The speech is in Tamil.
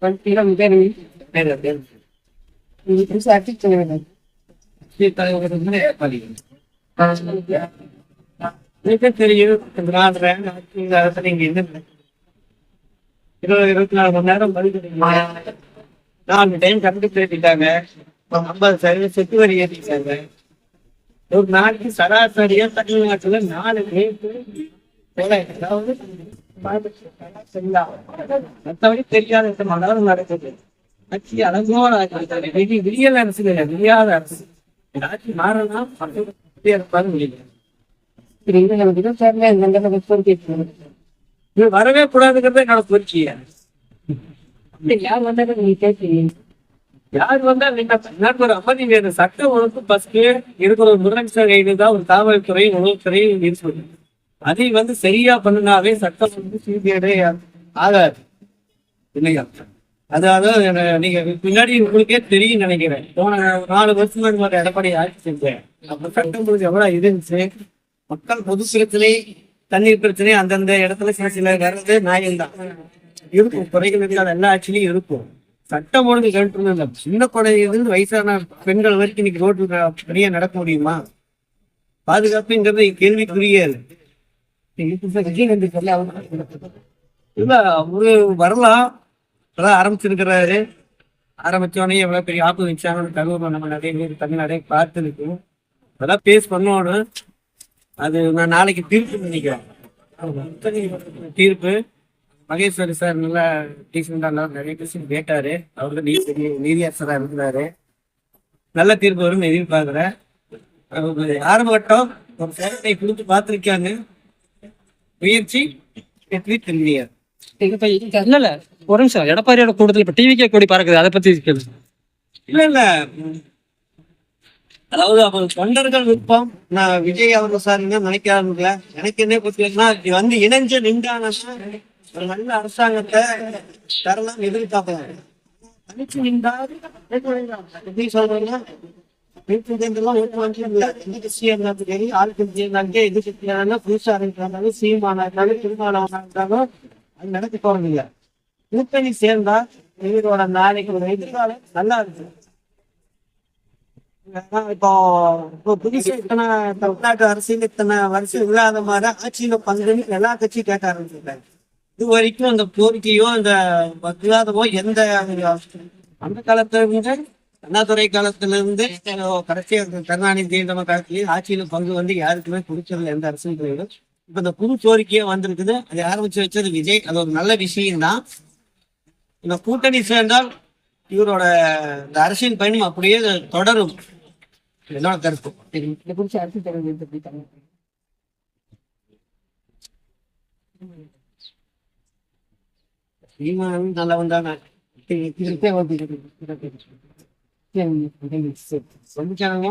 தெரியும். 24 மணி நேரம் பதில் 4 டைம் கரண்ட் ஏற்றிட்டாங்க. 50% செட்டு வரி ஏற்றிட்டாங்க. ஒரு நாளைக்கு சராசரியா தமிழ்நாட்டுல 4 ரேட்டு அதாவது மற்றபடி தெரியாத மலரும் நடக்குது. கட்சி அழகோட விடியல் அரசு கிடையாது, விடியாத அரசு. ஆட்சி மாறலாம் வரவே கூடாதுங்கிறத என்னோட கோரிக்கைய. யார் வந்தாலும் நீங்க கேட்கிறீங்க, யார் வந்தா நீங்க ஒரு அமைதி வேணும். சட்டம் ஒழுங்கு ஃபர்ஸ்ட் இருக்கிற ஒரு முதலமைச்சர் கைது தான் ஒரு காவல்துறை உளவுத்துறை இருக்குது. அதை சரியா பண்ணினாவே சட்டம் வந்து சிபிஐ ஆகாது இல்லையா? அதாவது நீங்க பின்னாடி உங்களுக்கே தெரியும் நினைக்கிறேன். போன 4 வருஷம் எடப்பாடி ஆட்சி செஞ்சேன். அப்ப சட்டம் ஒழுங்கு எவ்வளவு இருந்துச்சு. மக்கள் பொது பிரச்சனை, தண்ணீர் பிரச்சனை அந்தந்த இடத்துல சில வர்றது நியாயம்தான் இருக்கும். குறைகள் இருக்காது, எல்லா ஆட்சியிலையும் இருக்கும். சட்டம் ஒழுங்கு கேட்டு சின்ன குழந்தையிலிருந்து வயசான பெண்கள் வரைக்கும் இன்னைக்கு ரோட்டு பெரிய நடக்க முடியுமா? பாதுகாப்புங்கிறது கேள்விக்குரிய இல்ல. அவரு வரலாம், இப்பதான் ஆரம்பிச்சிருக்கிறாரு. ஆரம்பிச்சோடனே எவ்வளவு பெரிய ஆப்பு வச்சாங்க தகவல் நம்ம நிறைய பேர் தமிழ்நாடே பார்த்துருக்கு. அதெல்லாம் பேஸ் பண்ணணும். அது நான் நாளைக்கு தீர்ப்பு நினைக்கிறேன். தீர்ப்பு மகேஸ்வரி சார் நல்லா டீசெண்டா நிறைய பேசி கேட்டாரு. அவரு நீதியரசரா இருக்கிறாரு. நல்ல தீர்ப்பு வரும்னு எதிர்பார்க்கிறேன். ஆரம்ப கட்டம் ஒரு சேலத்தை கொடுத்து பார்த்திருக்காங்க. முயற்சி வெற்றி திரும்பியார். இல்ல ஒரு நிமிஷம், எடப்பாடியோட கூட்டத்தில் இப்ப டிவிக்கே கூடி பறக்குது, அதை பத்தி இல்ல அதாவது அவங்க தொண்டர்கள் விருப்பம். நான் விஜய் அவங்க சாருங்க நினைக்காதுங்கள. எனக்கு என்ன பத்தினா இணைஞ்சு நின்றாங்கன்னா ஒரு நல்ல அரசாங்கத்தை தரலாம் எதிர்பார்க்கலாம். தனிச்சு நின்றால் எப்படி சொல்றீங்க? புதுசா இருந்தாலும் சீமானா இருந்தாலும் திருமாவளவனா இருந்தாலும் அது நடக்க போறதில்லை. கூட்டணி சேர்ந்தா இவரோட நாளைக்கு ஒரு எதிர்காலம் நல்லா இருக்கு. இப்போ புதுசு இத்தனை தமிழ்நாட்டு அரசியல் இத்தனை வருஷம் இல்லாத மாதிரி ஆட்சியில பங்குன்னு எல்லா கட்சியும் கேட்க ஆரம்பிச்சிருக்காங்க. இது வரைக்கும் அந்த கோரிக்கையோ அந்த விவாதமோ எந்த அந்த காலத்துல இருந்து அண்ணாதுரை காலத்துல இருந்து கடைசியா கருணாநிதி காலத்திலேயே ஆட்சியில பங்கு யாருக்குமே கொடுக்கறதுல எந்த அரசியல் கிடையாது. இப்ப இந்த புது கோரிக்கையே வந்திருக்குது. அதை ஆரம்பிச்சு வச்சது விஜய். அது ஒரு நல்ல விஷயம்தான். இந்த கூட்டணி சேர்ந்தால் இவரோட இந்த அரசியல் பயணம் அப்படியே தொடரும். என்னோட கருத்து. இதை குறிச்சு அரசியல் தலைவர் சீமான் நல்லவன் தானே. சொல்லிச்சாங்க